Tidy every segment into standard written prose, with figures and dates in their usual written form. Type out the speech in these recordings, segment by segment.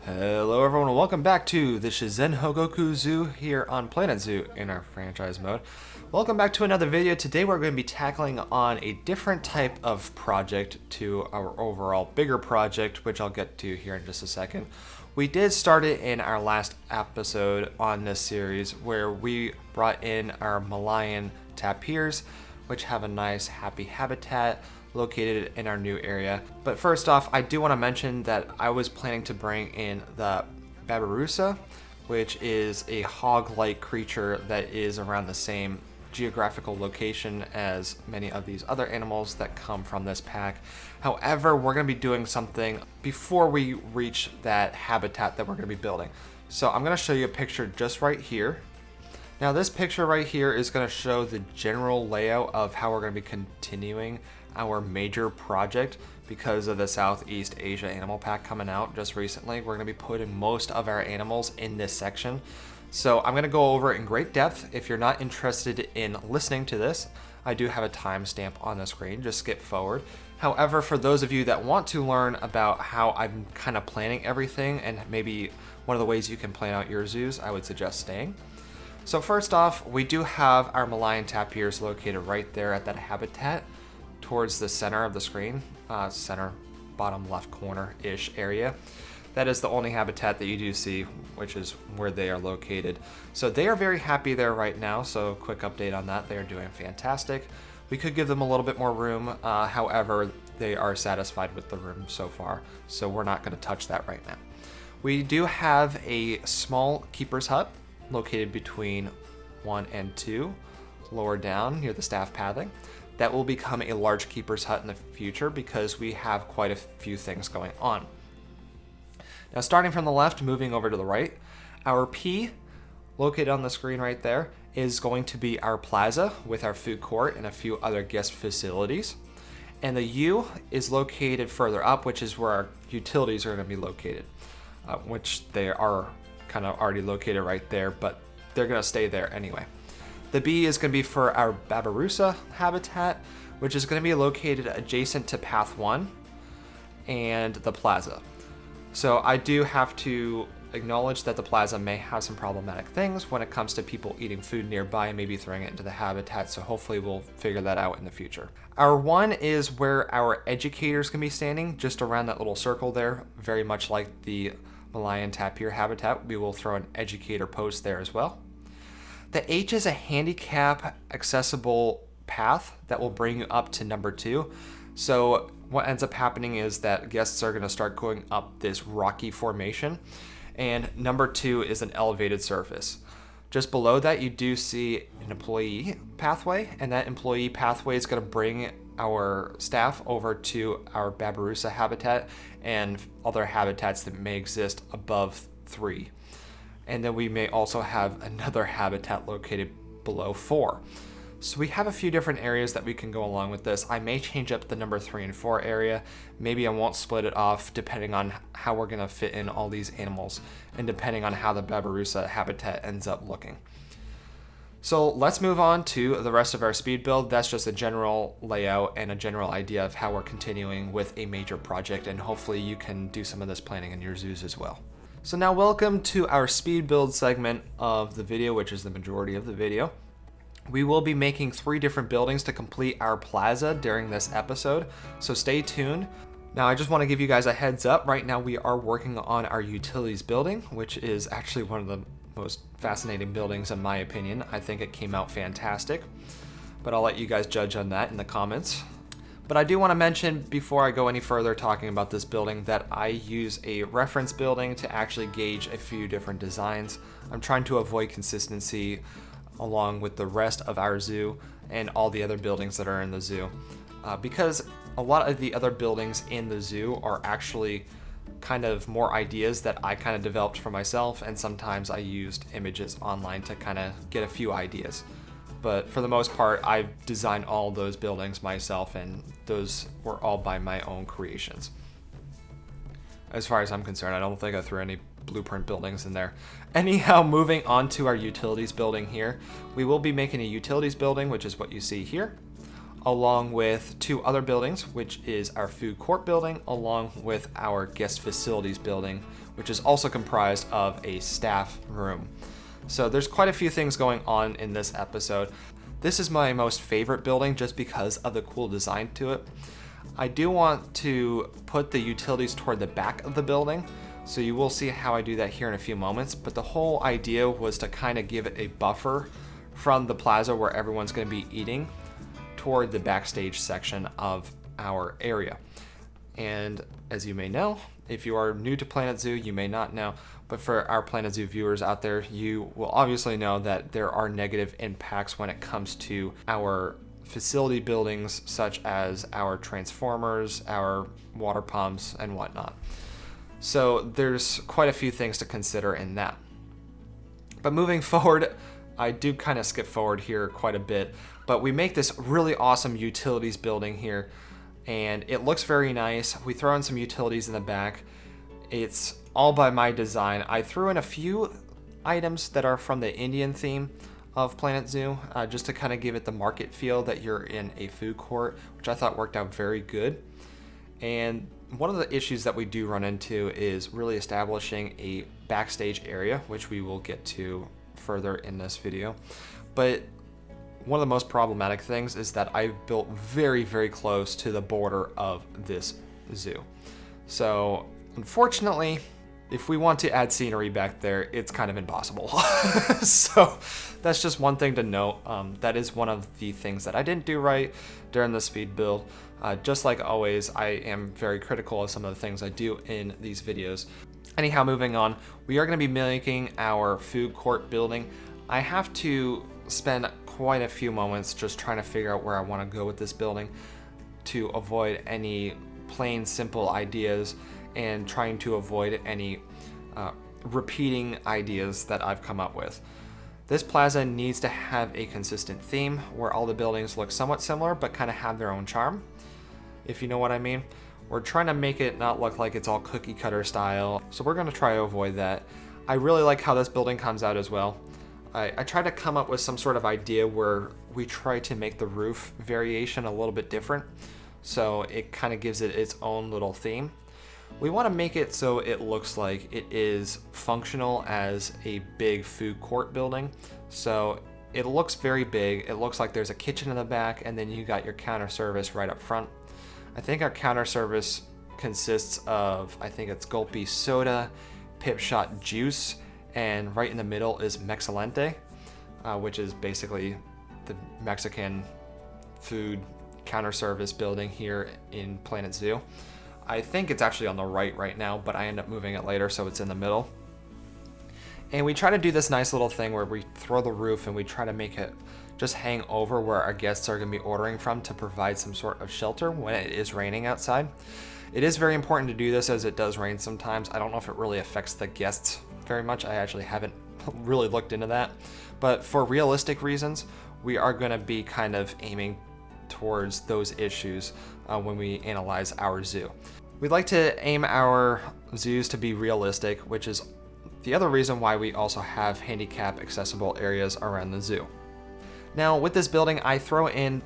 Hello everyone and welcome back to the Shizen Hogo-Ku Zoo here on Planet Zoo in our franchise mode. Welcome back to another video. Today we're going to be tackling on a different type of project to our overall bigger project, which I'll get to here in just a second. We did start it in our last episode on this series where we brought in our Malayan tapirs, which have a nice happy habitat located in our new area. But first off, I do want to mention that I was planning to bring in the babirusa, which is a hog-like creature that is around the same geographical location as many of these other animals that come from this pack. However, we're going to be doing something before we reach that habitat that we're going to be building. So I'm going to show you a picture just right here. Now this picture right here is going to show the general layout of how we're going to be continuing our major project because of the Southeast Asia Animal Pack coming out just recently. We're going to be putting most of our animals in this section. So I'm going to go over it in great depth. If you're not interested in listening to this, I do have a timestamp on the screen. Just skip forward. However, for those of you that want to learn about how I'm kind of planning everything and maybe one of the ways you can plan out your zoos, I would suggest staying. So first off, we do have our Malayan tapirs located right there at that habitat towards the center of the screen, center bottom left corner-ish area. That is the only habitat that you do see, which is where they are located. So they are very happy there right now, so quick update on that. They are doing fantastic. We could give them a little bit more room, however, they are satisfied with the room so far, so we're not going to touch that right now. We do have a small keeper's hut located between 1 and 2, lower down near the staff pathing. That will become a large keeper's hut in the future because we have quite a few things going on. Now starting from the left, moving over to the right, our P, located on the screen right there, is going to be our plaza with our food court and a few other guest facilities. And the U is located further up, which is where our utilities are going to be located, which they are kind of already located right there, but they're going to stay there anyway. The B is going to be for our babirusa habitat, which is going to be located adjacent to Path 1 and the plaza. So I do have to acknowledge that the plaza may have some problematic things when it comes to people eating food nearby and maybe throwing it into the habitat, so hopefully we'll figure that out in the future. Our 1 is where our educators can be standing, just around that little circle there, very much like the Malayan tapir habitat. We will throw an educator post there as well. The H is a handicap accessible path that will bring you up to number 2. So what ends up happening is that guests are going to start going up this rocky formation, and number 2 is an elevated surface. Just below that you do see an employee pathway, and that employee pathway is going to bring our staff over to our babirusa habitat and other habitats that may exist above 3. And then we may also have another habitat located below 4. So we have a few different areas that we can go along with this. I may change up the number 3 and 4 area. Maybe I won't split it off depending on how we're gonna fit in all these animals and depending on how the babirusa habitat ends up looking. So let's move on to the rest of our speed build. That's just a general layout and a general idea of how we're continuing with a major project, and hopefully you can do some of this planning in your zoos as well. So now welcome to our speed build segment of the video, which is the majority of the video. We will be making 3 different buildings to complete our plaza during this episode, so stay tuned. Now I just want to give you guys a heads up. Right now we are working on our utilities building, which is actually one of the most fascinating buildings in my opinion. I think it came out fantastic, but I'll let you guys judge on that in the comments. But I do want to mention before I go any further talking about this building that I use a reference building to actually gauge a few different designs. I'm trying to avoid consistency along with the rest of our zoo and all the other buildings that are in the zoo, because a lot of the other buildings in the zoo are actually kind of more ideas that I kind of developed for myself, and sometimes I used images online to kind of get a few ideas. But for the most part, I've designed all those buildings myself, and those were all by my own creations. As far as I'm concerned, I don't think I threw any blueprint buildings in there. Anyhow, moving on to our utilities building here, we will be making a utilities building, which is what you see here. along with 2 other buildings, which is our food court building, along with our guest facilities building, which is also comprised of a staff room. So there's quite a few things going on in this episode. This is my most favorite building just because of the cool design to it. I do want to put the utilities toward the back of the building, so you will see how I do that here in a few moments, but the whole idea was to kind of give it a buffer from the plaza where everyone's going to be eating toward the backstage section of our area. And as you may know, if you are new to Planet Zoo, you may not know, but for our Planet Zoo viewers out there, you will obviously know that there are negative impacts when it comes to our facility buildings, such as our transformers, our water pumps, and whatnot. So there's quite a few things to consider in that. But moving forward, I do kind of skip forward here quite a bit, but we make this really awesome utilities building here, and it looks very nice. We throw in some utilities in the back. It's all by my design. I threw in a few items that are from the Indian theme of Planet Zoo, just to kind of give it the market feel that you're in a food court, which I thought worked out very good. And one of the issues that we do run into is really establishing a backstage area, which we will get to further in this video. But one of the most problematic things is that I've built very, very close to the border of this zoo. So unfortunately, if we want to add scenery back there, it's kind of impossible. So that's just one thing to note. That is one of the things that I didn't do right during the speed build. Just like always, I am very critical of some of the things I do in these videos. Anyhow, moving on, we are going to be making our food court building. I have to spend quite a few moments just trying to figure out where I want to go with this building to avoid any plain simple ideas and trying to avoid any repeating ideas that I've come up with. This plaza needs to have a consistent theme where all the buildings look somewhat similar but kind of have their own charm, if you know what I mean. We're trying to make it not look like it's all cookie cutter style, so we're going to try to avoid that. I really like how this building comes out as well. I tried to come up with some sort of idea where we try to make the roof variation a little bit different, so it kind of gives it its own little theme. We want to make it so it looks like it is functional as a big food court building. So it looks very big. It looks like there's a kitchen in the back, and then you got your counter service right up front. I think our counter service consists of, I think it's Gulpy soda, Pip Shot juice, and right in the middle is Mexalente, which is basically the Mexican food counter service building here in Planet Zoo. I think it's actually on the right now, but I end up moving it later, so it's in the middle. And we try to do this nice little thing where we throw the roof and we try to make it just hang over where our guests are going to be ordering from to provide some sort of shelter when it is raining outside. It is very important to do this as it does rain sometimes. I don't know if it really affects the guests very much. I actually haven't really looked into that. But for realistic reasons, we are going to be kind of aiming towards those issues when we analyze our zoo. We'd like to aim our zoos to be realistic, which is the other reason why we also have handicap accessible areas around the zoo. Now with this building, I throw in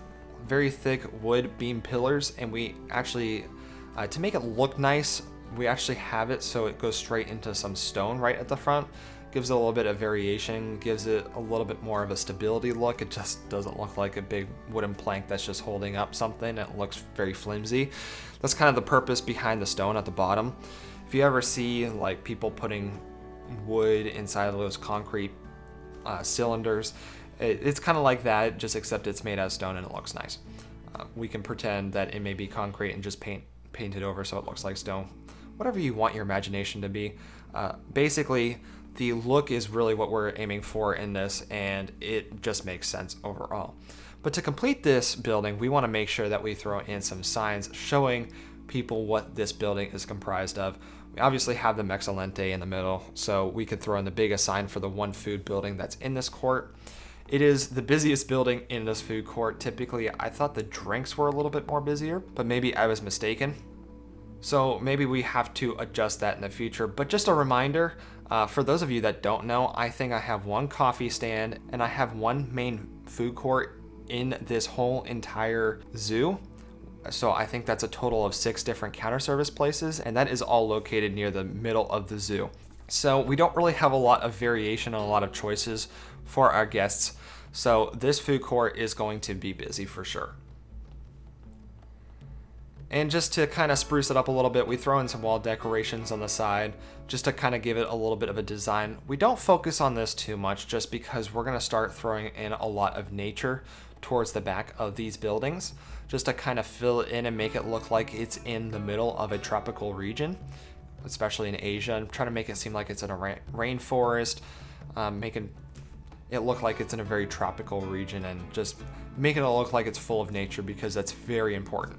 very thick wood beam pillars, and we actually, to make it look nice, we actually have it so it goes straight into some stone right at the front. Gives it a little bit of variation, gives it a little bit more of a stability look. It just doesn't look like a big wooden plank that's just holding up something. It looks very flimsy. That's kind of the purpose behind the stone at the bottom. If you ever see like people putting wood inside of those concrete cylinders, it's kind of like that, just except it's made out of stone and it looks nice. We can pretend that it may be concrete and just paint it over so it looks like stone. Whatever you want your imagination to be. Basically, the look is really what we're aiming for in this, and it just makes sense overall. But to complete this building, we want to make sure that we throw in some signs showing people what this building is comprised of. We obviously have the Mexalente in the middle, so we could throw in the biggest sign for the one food building that's in this court. It is the busiest building in this food court. Typically, I thought the drinks were a little bit more busier, but maybe I was mistaken. So maybe we have to adjust that in the future. But just a reminder, for those of you that don't know, I think I have one coffee stand and I have one main food court in this whole entire zoo. So I think that's a total of 6 different counter service places, and that is all located near the middle of the zoo. So we don't really have a lot of variation and a lot of choices for our guests. So this food court is going to be busy for sure. And just to kind of spruce it up a little bit, we throw in some wall decorations on the side just to kind of give it a little bit of a design. We don't focus on this too much just because we're going to start throwing in a lot of nature towards the back of these buildings just to kind of fill it in and make it look like it's in the middle of a tropical region, especially in Asia. I'm trying to make it seem like it's in a rainforest, making it look like it's in a very tropical region and just making it look like it's full of nature because that's very important.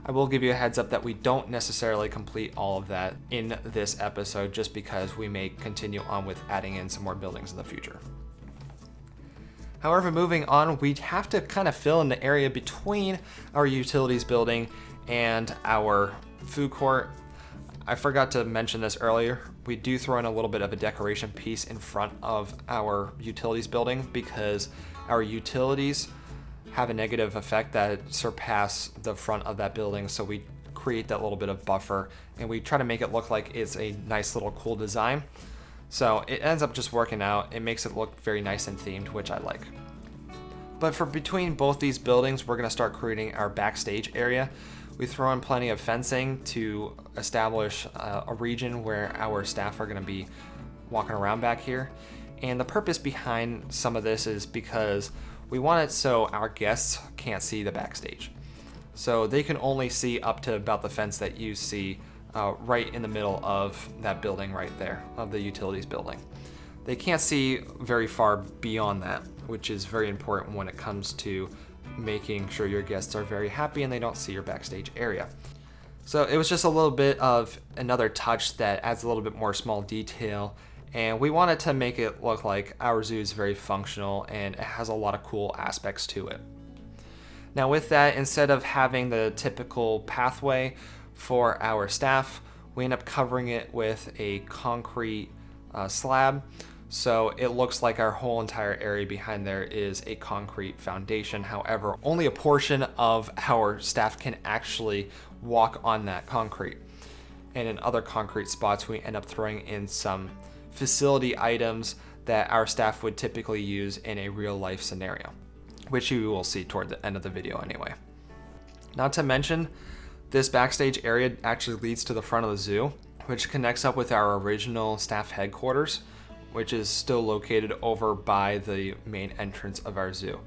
I will give you a heads up that we don't necessarily complete all of that in this episode just because we may continue on with adding in some more buildings in the future. However, moving on, we'd have to kind of fill in the area between our utilities building and our food court. I forgot to mention this earlier. We do throw in a little bit of a decoration piece in front of our utilities building because our utilities have a negative effect that surpass the front of that building, so we create that little bit of buffer and we try to make it look like it's a nice little cool design. So it ends up just working out. It makes it look very nice and themed, which I like. But for between both these buildings, we're going to start creating our backstage area. We throw in plenty of fencing to establish a region where our staff are going to be walking around back here. And the purpose behind some of this is because we want it so our guests can't see the backstage. So they can only see up to about the fence that you see right in the middle of that building right there, of the utilities building. They can't see very far beyond that, which is very important when it comes to making sure your guests are very happy and they don't see your backstage area. So it was just a little bit of another touch that adds a little bit more small detail, and we wanted to make it look like our zoo is very functional and it has a lot of cool aspects to it. Now with that, instead of having the typical pathway for our staff, we end up covering it with a concrete slab. So it looks like our whole entire area behind there is a concrete foundation. However, only a portion of our staff can actually walk on that concrete. And in other concrete spots, we end up throwing in some facility items that our staff would typically use in a real life scenario, which you will see toward the end of the video anyway. Not to mention, this backstage area actually leads to the front of the zoo, which connects up with our original staff headquarters, which is still located over by the main entrance of our zoo.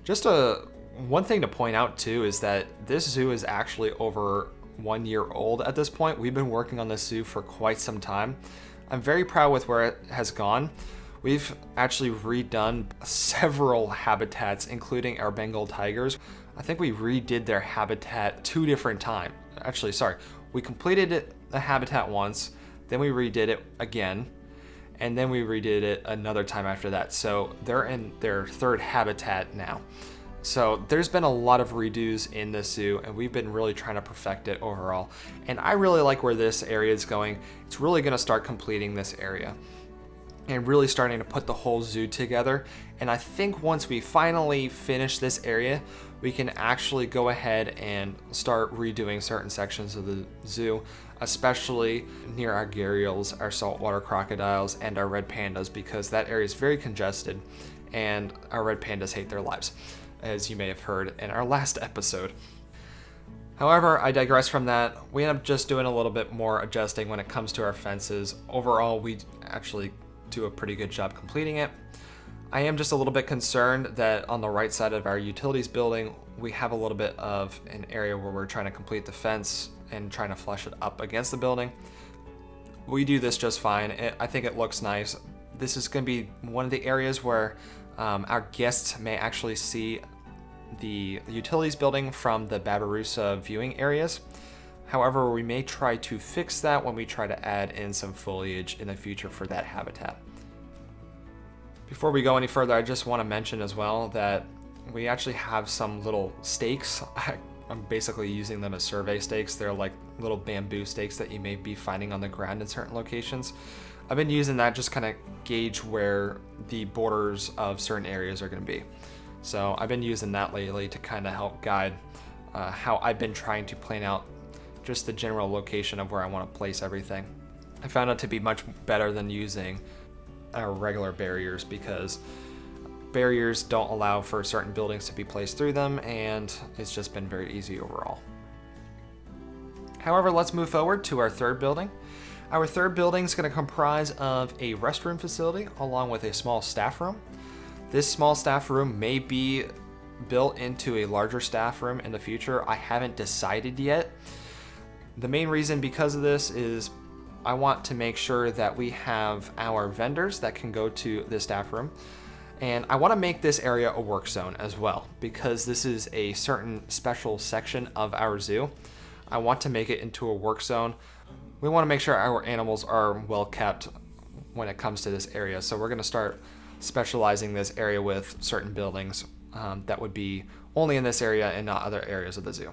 Just one thing to point out too is that this zoo is actually over 1 year old at this point. We've been working on this zoo for quite some time. I'm very proud with where it has gone. We've actually redone several habitats, including our Bengal tigers. I think we redid their habitat 2 different times. Actually, sorry, we completed the habitat once, then we redid it again, and then we redid it another time after that. So they're in their 3rd habitat now. So there's been a lot of redos in this zoo, and we've been really trying to perfect it overall. And I really like where this area is going. It's really going to start completing this area and really starting to put the whole zoo together. And I think once we finally finish this area, we can actually go ahead and start redoing certain sections of the zoo, especially near our gharials, our saltwater crocodiles, and our red pandas, because that area is very congested and our red pandas hate their lives, as you may have heard in our last episode. However, I digress from that. We end up just doing a little bit more adjusting when it comes to our fences. Overall, we actually do a pretty good job completing it. I am just a little bit concerned that on the right side of our utilities building, we have a little bit of an area where we're trying to complete the fence and trying to flush it up against the building. We do this just fine. I think it looks nice. This is going to be one of the areas where our guests may actually see the utilities building from the Babarusa viewing areas. However, we may try to fix that when we try to add in some foliage in the future for that habitat. Before we go any further, I just want to mention as well that we actually have some little stakes. I'm basically using them as survey stakes. They're like little bamboo stakes that you may be finding on the ground in certain locations. I've been using that just kind of gauge where the borders of certain areas are going to be. So I've been using that lately to kind of help guide how I've been trying to plan out just the general location of where I want to place everything. I found it to be much better than using our regular barriers, because barriers don't allow for certain buildings to be placed through them, and it's just been very easy overall. However, let's move forward to our third building. Our third building is going to comprise of a restroom facility along with a small staff room. This small staff room may be built into a larger staff room in the future. I haven't decided yet. The main reason because of this is I want to make sure that we have our vendors that can go to the staff room. And I want to make this area a work zone as well, because this is a certain special section of our zoo. I want to make it into a work zone. We want to make sure our animals are well kept when it comes to this area. So we're going to start specializing this area with certain buildings that would be only in this area and not other areas of the zoo.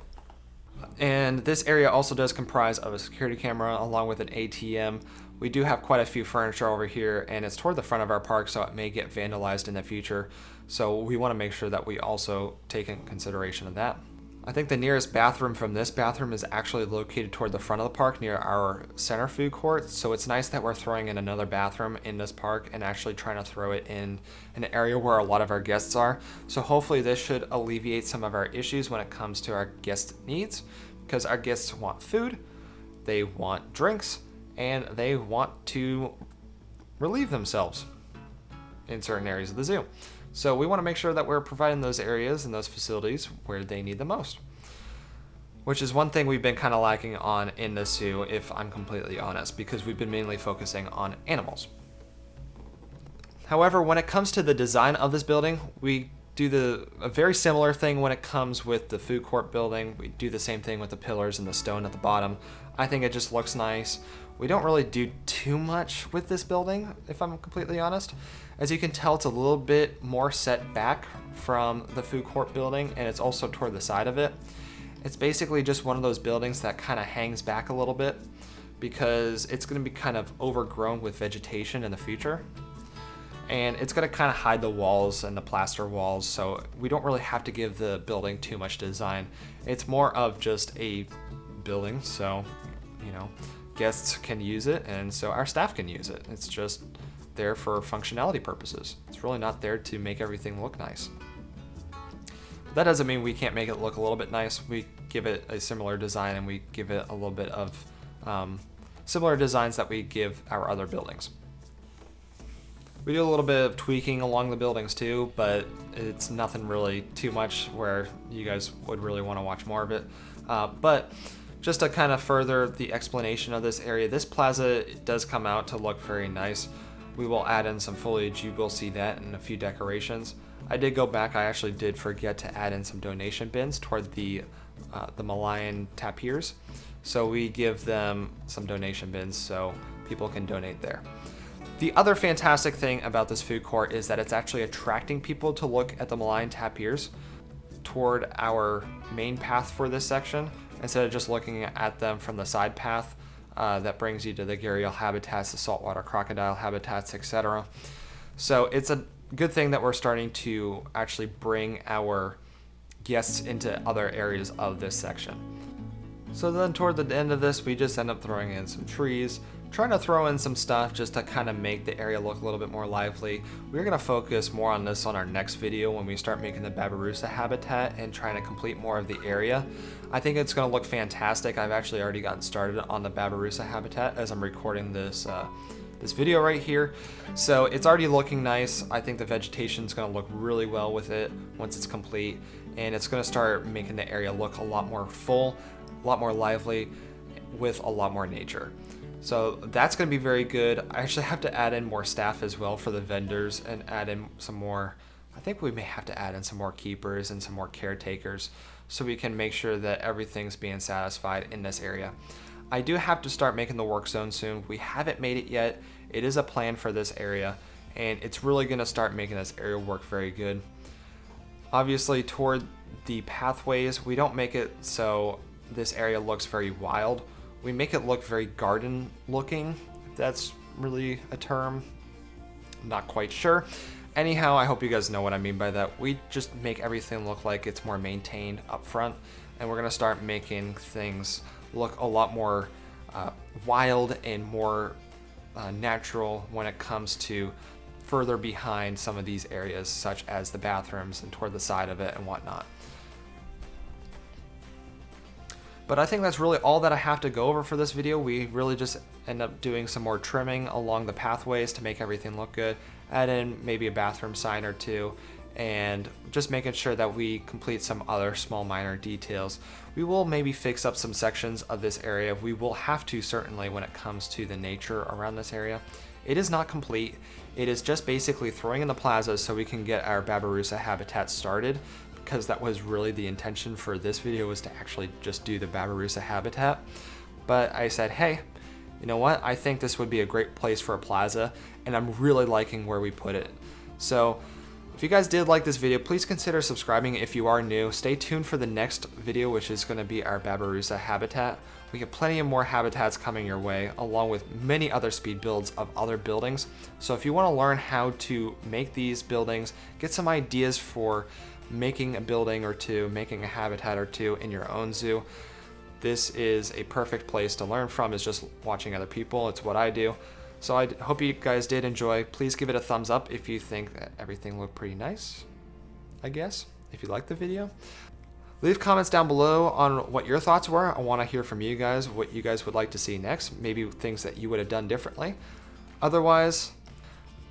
And this area also does comprise of a security camera along with an ATM. We do have quite a few furniture over here, and it's toward the front of our park, so it may get vandalized in the future. So we want to make sure that we also take in consideration of that. I think the nearest bathroom from this bathroom is actually located toward the front of the park near our center food court. So it's nice that we're throwing in another bathroom in this park and actually trying to throw it in an area where a lot of our guests are. So hopefully this should alleviate some of our issues when it comes to our guest needs, because our guests want food, they want drinks, and they want to relieve themselves in certain areas of the zoo. So we want to make sure that we're providing those areas and those facilities where they need the most, which is one thing we've been kind of lacking on in the zoo, if I'm completely honest, because we've been mainly focusing on animals. However, when it comes to the design of this building, we do a very similar thing when it comes with the food court building. We do the same thing with the pillars and the stone at the bottom. I think it just looks nice. We don't really do too much with this building, if I'm completely honest. As you can tell, it's a little bit more set back from the food court building, and it's also toward the side of it. It's basically just one of those buildings that kind of hangs back a little bit because it's going to be kind of overgrown with vegetation in the future. And it's going to kind of hide the walls and the plaster walls, so we don't really have to give the building too much design. It's more of just a building, so, you know, guests can use it, and so our staff can use it. It's just there for functionality purposes. It's really not there to make everything look nice. But that doesn't mean we can't make it look a little bit nice. We give it a similar design, and we give it a little bit of similar designs that we give our other buildings. We do a little bit of tweaking along the buildings too, but it's nothing really too much where you guys would really want to watch more of it. But just to kind of further the explanation of this area, this plaza does come out to look very nice. We will add in some foliage, you will see that, and a few decorations. I did go back, I actually did forget to add in some donation bins toward the Malayan tapirs. So we give them some donation bins so people can donate there. The other fantastic thing about this food court is that it's actually attracting people to look at the Malayan tapirs toward our main path for this section, instead of just looking at them from the side path that brings you to the gharial habitats, the saltwater crocodile habitats, etc. So it's a good thing that we're starting to actually bring our guests into other areas of this section. So then toward the end of this, we just end up throwing in some trees, trying to throw in some stuff just to kind of make the area look a little bit more lively. We're going to focus more on this on our next video when we start making the Babirusa habitat and trying to complete more of the area. I think it's going to look fantastic. I've actually already gotten started on the Babirusa habitat as I'm recording this this video right here. So it's already looking nice. I think the vegetation is going to look really well with it once it's complete, and it's going to start making the area look a lot more full, a lot more lively, with a lot more nature. So that's going to be very good. I actually have to add in more staff as well for the vendors and add in some more. I think we may have to add in some more keepers and some more caretakers so we can make sure that everything's being satisfied in this area. I do have to start making the work zone soon. We haven't made it yet. It is a plan for this area, and it's really going to start making this area work very good. Obviously, toward the pathways, we don't make it so this area looks very wild. We make it look very garden looking, if that's really a term. I'm not quite sure. Anyhow, I hope you guys know what I mean by that. We just make everything look like it's more maintained up front, and we're gonna start making things look a lot more wild and more natural when it comes to further behind some of these areas, such as the bathrooms and toward the side of it and whatnot. But I think that's really all that I have to go over for this video. We really just end up doing some more trimming along the pathways to make everything look good, add in maybe a bathroom sign or two, and just making sure that we complete some other small minor details. We will maybe fix up some sections of this area. We will have to, certainly, when it comes to the nature around this area. It is not complete. It is just basically throwing in the plaza so we can get our Babirusa habitat started, because that was really the intention for this video, was to actually just do the Babirusa habitat. But I said, hey, you know what? I think this would be a great place for a plaza, and I'm really liking where we put it. So if you guys did like this video, please consider subscribing if you are new. Stay tuned for the next video, which is going to be our Babirusa habitat. We have plenty of more habitats coming your way, along with many other speed builds of other buildings. So if you want to learn how to make these buildings, get some ideas for making a building or two, making a habitat or two in your own zoo, this is a perfect place to learn from, is just watching other people. It's what I do. So I hope you guys did enjoy. Please give it a thumbs up if you think that everything looked pretty nice, I guess, if you liked the video. Leave comments down below on what your thoughts were. I want to hear from you guys, what you guys would like to see next, maybe things that you would have done differently. Otherwise,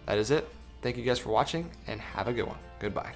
that is it. Thank you guys for watching, and have a good one. Goodbye.